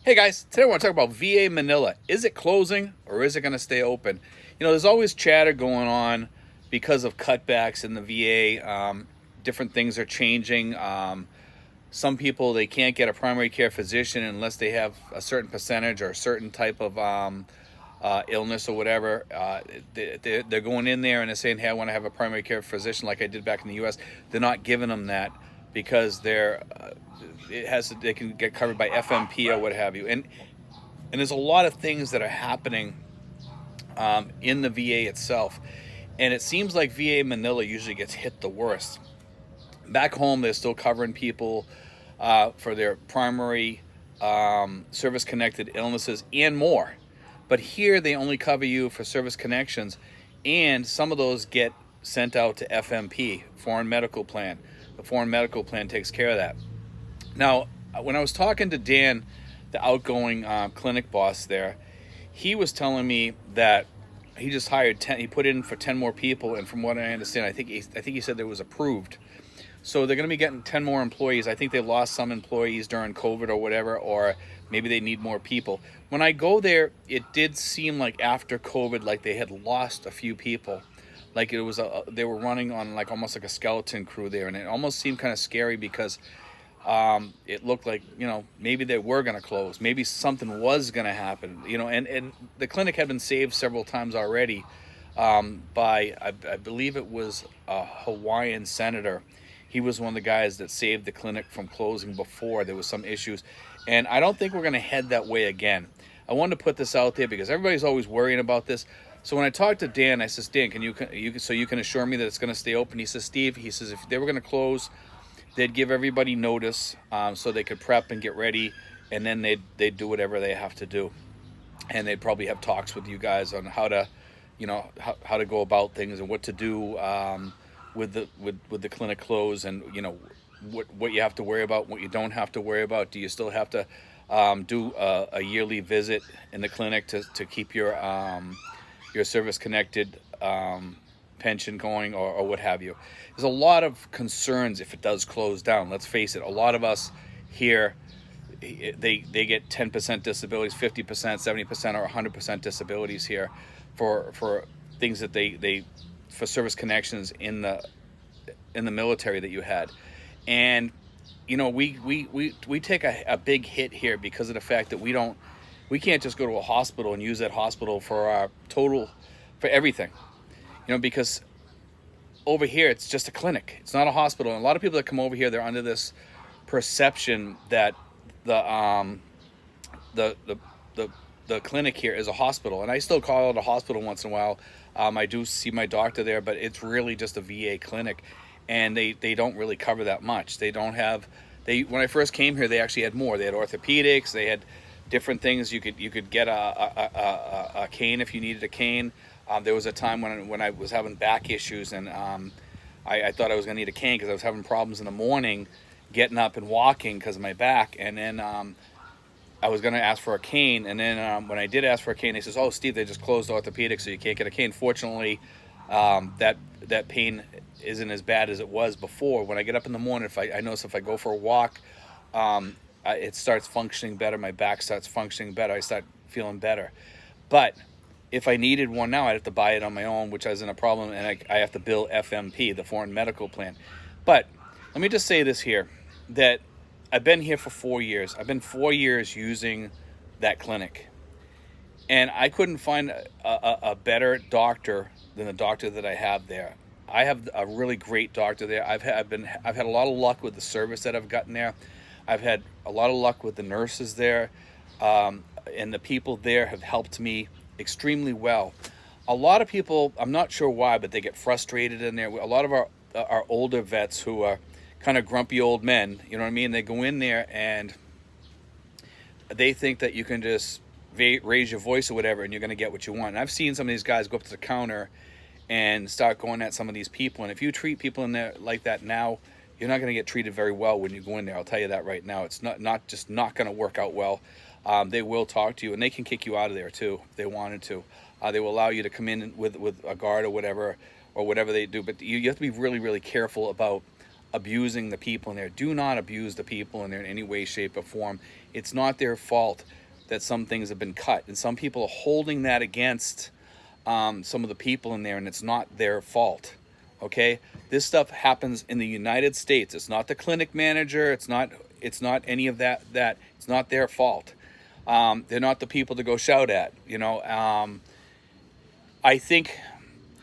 Hey guys, today I want to talk about VA Manila. Is it closing or is it going to stay open? There's always chatter going on because of cutbacks in the VA. Different things are changing. Some people, they can't get a primary care physician unless they have a certain percentage or a certain type of illness or whatever. They're going in there and they're saying, hey, I want to have a primary care physician like I did back in the U.S. They're not giving them that because they can get covered by FMP or what have you. And there's a lot of things that are happening in the VA itself. And it seems like VA Manila usually gets hit the worst. Back home, they're still covering people for their primary service-connected illnesses and more. But here, they only cover you for service connections, and some of those get sent out to FMP, Foreign Medical Plan. The Foreign Medical Plan takes care of that. Now, when I was talking to Dan, the outgoing clinic boss there, he was telling me that he just hired 10. He put in for 10 more people, and from what I understand, I think he said that it was approved. So they're going to be getting 10 more employees. I think they lost some employees during COVID or whatever, or maybe they need more people. When I go there, it did seem like after COVID, like they had lost a few people. Like it was they were running on like almost like a skeleton crew there, and it almost seemed kind of scary because it looked like, maybe they were going to close. Maybe something was going to happen, and the clinic had been saved several times already by, I believe it was a Hawaiian senator. He was one of the guys that saved the clinic from closing before there was some issues. And I don't think we're going to head that way again. I wanted to put this out there because everybody's always worrying about this. So when I talked to Dan, I says, Dan, you can assure me that it's going to stay open? He says, Steve, he says, if they were going to close, they'd give everybody notice so they could prep and get ready, and then they'd do whatever they have to do. And they'd probably have talks with you guys on how to, how to go about things and what to do with the clinic close, and what you have to worry about, what you don't have to worry about. Do you still have to do a yearly visit in the clinic to keep your service connected pension going, or what have you? There's a lot of concerns if it does close down. Let's face it, a lot of us here, they get 10% disabilities, 50%, 70%, or 100% disabilities here for things that they for service connections in the military that you had. And we take a big hit here because of the fact that we can't just go to a hospital and use that hospital for our total, for everything, because over here it's just a clinic, it's not a hospital. And a lot of people that come over here, they're under this perception that the clinic here is a hospital, and I still call it a hospital once in a while. I do see my doctor there, but it's really just a VA clinic, and they don't really cover that much. They don't have, when I first came here, they actually had more. They had orthopedics, they had different things. You could get a cane if you needed a cane. There was a time when I was having back issues, and I thought I was going to need a cane because I was having problems in the morning getting up and walking because of my back. And then I was going to ask for a cane, and then when I did ask for a cane, they says, "Oh, Steve, they just closed orthopedics, so you can't get a cane." Fortunately, that pain isn't as bad as it was before. When I get up in the morning, I notice if I go for a walk, it starts functioning better. My back starts functioning better. I start feeling better. But if I needed one now, I'd have to buy it on my own, which isn't a problem, and I have to bill FMP, the Foreign Medical Plan. But let me just say this here, that I've been here for 4 years. I've been 4 years using that clinic, and I couldn't find a better doctor than the doctor that I have there. I have a really great doctor there. I've had a lot of luck with the service that I've gotten there. I've had a lot of luck with the nurses there, and the people there have helped me extremely well. A lot of people, I'm not sure why, but they get frustrated in there. A lot of our older vets who are kind of grumpy old men, you know what I mean? They go in there and they think that you can just raise your voice or whatever and you're going to get what you want. And I've seen some of these guys go up to the counter and start going at some of these people. And if you treat people in there like that now, you're not going to get treated very well when you go in there. I'll tell you that right now. It's not going to work out well. They will talk to you, and they can kick you out of there too if they wanted to. They will allow you to come in with a guard or whatever they do. But you have to be really, really careful about abusing the people in there. Do not abuse the people in there in any way, shape, or form. It's not their fault that some things have been cut, and some people are holding that against some of the people in there, and it's not their fault. Okay, this stuff happens in the United States. It's not the clinic manager. It's not any of that. It's not their fault. They're not the people to go shout at. I think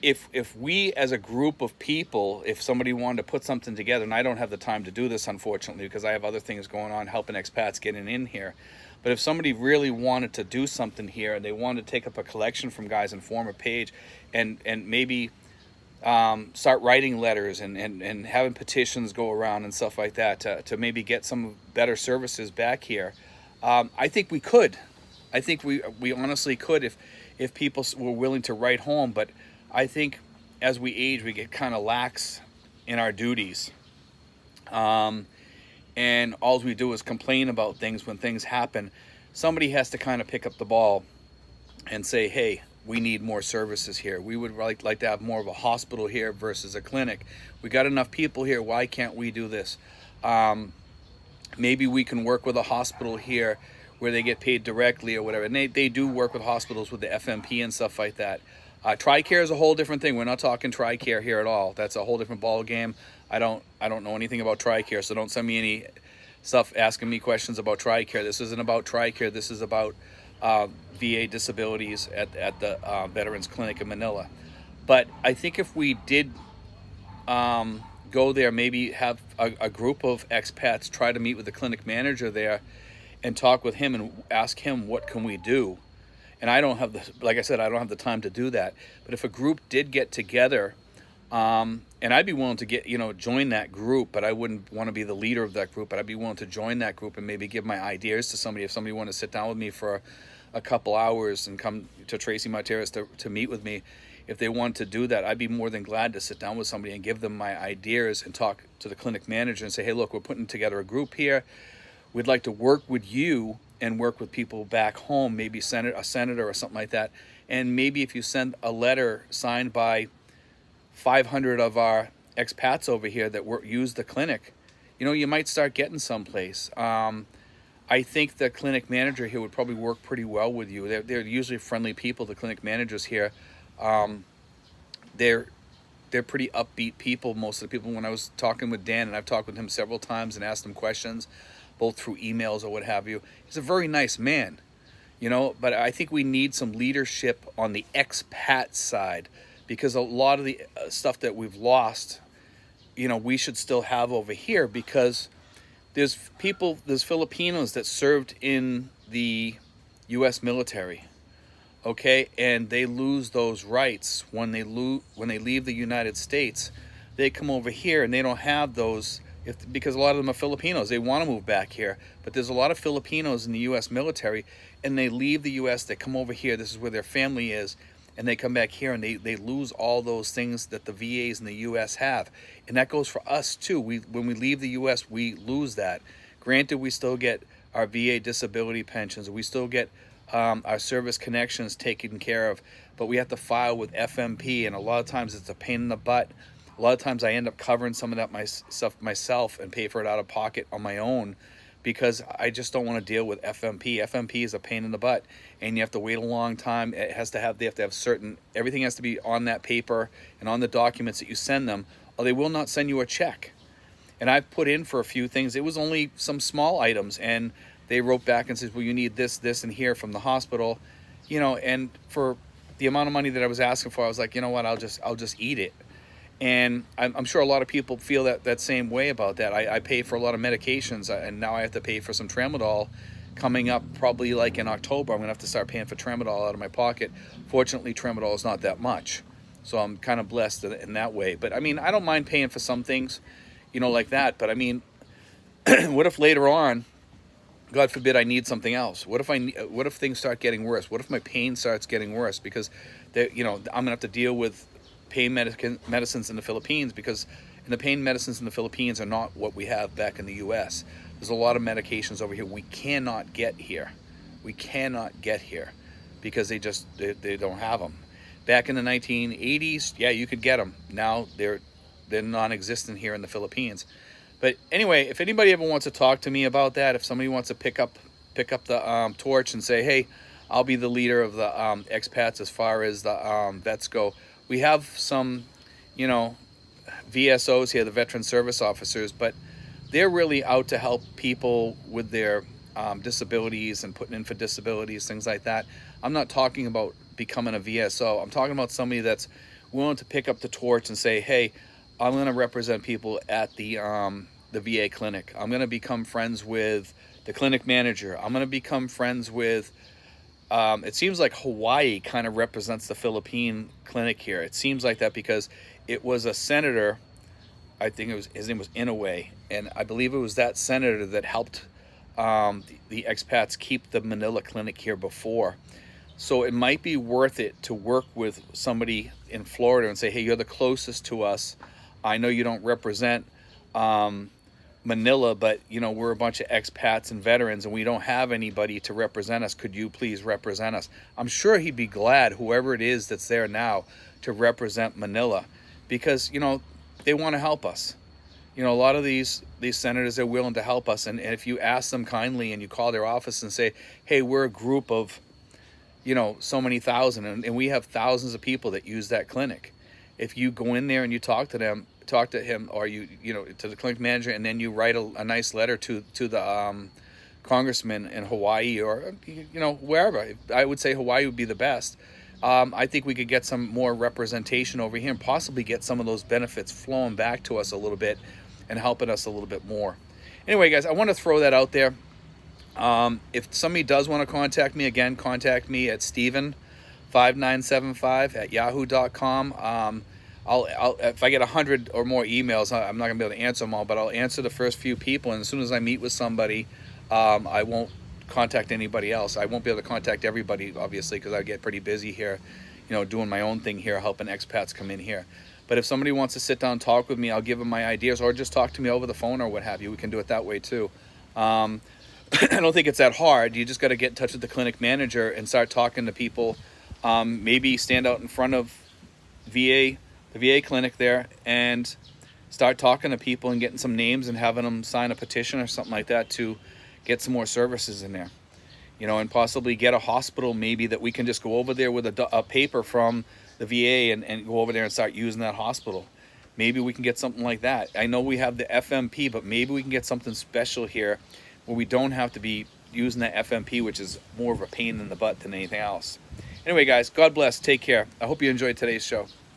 if we as a group of people, if somebody wanted to put something together, and I don't have the time to do this, unfortunately, because I have other things going on, helping expats getting in here. But if somebody really wanted to do something here, and they wanted to take up a collection from guys and form a page, and maybe start writing letters and having petitions go around and stuff like that to maybe get some better services back here, I think we could. I think we honestly could if people were willing to write home. But I think as we age, we get kind of lax in our duties. And all we do is complain about things when things happen. Somebody has to kind of pick up the ball and say, hey, we need more services here. We would like to have more of a hospital here versus a clinic. We got enough people here. Why can't we do this? Maybe we can work with a hospital here where they get paid directly or whatever. And they do work with hospitals with the FMP and stuff like that. Tricare is a whole different thing. We're not talking Tricare here at all. That's a whole different ball game. I don't know anything about Tricare, so don't send me any stuff asking me questions about Tricare. This isn't about Tricare. This is about VA disabilities at the Veterans Clinic in Manila. But I think if we did go there, maybe have a group of expats try to meet with the clinic manager there and talk with him and ask him, what can we do? And I don't have like I said, I don't have the time to do that. But if a group did get together, and I'd be willing to join that group, but I wouldn't want to be the leader of that group, but I'd be willing to join that group and maybe give my ideas to somebody. If somebody wanted to sit down with me for a couple hours and come to Tracy Martirez to meet with me, if they want to do that, I'd be more than glad to sit down with somebody and give them my ideas and talk to the clinic manager and say, hey, look, we're putting together a group here. We'd like to work with you and work with people back home, maybe a senator or something like that. And maybe if you send a letter signed by 500 of our expats over here that use the clinic, you might start getting someplace. I think the clinic manager here would probably work pretty well with you. They're usually friendly people, the clinic managers here. They're pretty upbeat people, most of the people. When I was talking with Dan, and I've talked with him several times and asked him questions, both through emails or what have you, he's a very nice man, but I think we need some leadership on the expat side, because a lot of the stuff that we've lost, we should still have over here, because there's Filipinos that served in the U.S. military, okay, and they lose those rights when they leave the United States. They come over here and they don't have those, because a lot of them are Filipinos. They want to move back here, but there's a lot of Filipinos in the U.S. military, and they leave the U.S., they come over here, this is where their family is, and they come back here and they lose all those things that the VAs in the U.S. have. And that goes for us too. When we leave the U.S., we lose that. Granted, we still get our VA disability pensions, we still get our service connections taken care of, but we have to file with FMP, and a lot of times it's a pain in the butt. A lot of times I end up covering some of that stuff myself and pay for it out of pocket on my own, because I just don't want to deal with FMP. FMP is a pain in the butt, and you have to wait a long time. They have to have certain, everything has to be on that paper and on the documents that you send them, or they will not send you a check. And I've put in for a few things. It was only some small items, and they wrote back and said, well, you need this, and here from the hospital, and for the amount of money that I was asking for, I was like, you know what, I'll just eat it. And I'm sure a lot of people feel that same way about that. I pay for a lot of medications, and now I have to pay for some Tramadol coming up probably like in October. I'm going to have to start paying for Tramadol out of my pocket. Fortunately, Tramadol is not that much, so I'm kind of blessed in that way. But, I mean, I don't mind paying for some things, like that. But, I mean, what if later on, God forbid, I need something else? What if things start getting worse? What if my pain starts getting worse? Because, I'm going to have to deal with pain medicines in the Philippines, because the pain medicines in the Philippines are not what we have back in the U.S. There's a lot of medications over here we cannot get here. We cannot get here because they don't have them. Back in the 1980s, yeah, you could get them. Now they're they're non-existent here in the Philippines. But anyway, if anybody ever wants to talk to me about that, if somebody wants to pick up the torch and say, hey, I'll be the leader of the expats as far as the vets go. We have some, you know, VSOs here, the Veteran Service Officers, but they're really out to help people with their disabilities and putting in for disabilities, things like that. I'm not talking about becoming a VSO. I'm talking about somebody that's willing to pick up the torch and say, hey, I'm going to represent people at the VA clinic. I'm going to become friends with the clinic manager. I'm going to become friends with, it seems like Hawaii kind of represents the Philippine clinic here. It seems like that because it was a senator, I think his name was Inouye, and I believe it was that senator that helped the expats keep the Manila clinic here before. So it might be worth it to work with somebody in Florida and say, hey, you're the closest to us. I know you don't represent Manila, but you know, we're a bunch of expats and veterans and we don't have anybody to represent us. Could you please represent us? I'm sure he'd be glad, whoever it is that's there now, to represent Manila, because, you know, they want to help us. You know, a lot of these senators are willing to help us, and if you ask them kindly and you call their office and say, hey, we're a group of, you know, so many thousand, and we have thousands of people that use that clinic. If you go in there and you talk to him, or you know, to the clinic manager, and then you write a nice letter to the congressman in Hawaii, or, you know, wherever. I would say Hawaii would be the best. I think we could get some more representation over here and possibly get some of those benefits flowing back to us a little bit and helping us a little bit more. Anyway, guys, I want to throw that out there. If somebody does want to contact me, again, contact me at steven5975@yahoo.com. I'll if I get 100 or more emails, I'm not gonna be able to answer them all, but I'll answer the first few people, and as soon as I meet with somebody, I won't contact anybody else. I won't be able to contact everybody, obviously, because I get pretty busy here, you know, doing my own thing here, helping expats come in here. But if somebody wants to sit down and talk with me, I'll give them my ideas, or just talk to me over the phone or what have you. We can do it that way too. I don't think it's that hard. You just got to get in touch with the clinic manager and start talking to people. Maybe stand out in front of the VA clinic there, and start talking to people and getting some names and having them sign a petition or something like that to get some more services in there, you know, and possibly get a hospital maybe that we can just go over there with a paper from the VA and go over there and start using that hospital. Maybe we can get something like that. I know we have the FMP, but maybe we can get something special here where we don't have to be using that FMP, which is more of a pain in the butt than anything else. Anyway, guys, God bless. Take care. I hope you enjoyed today's show.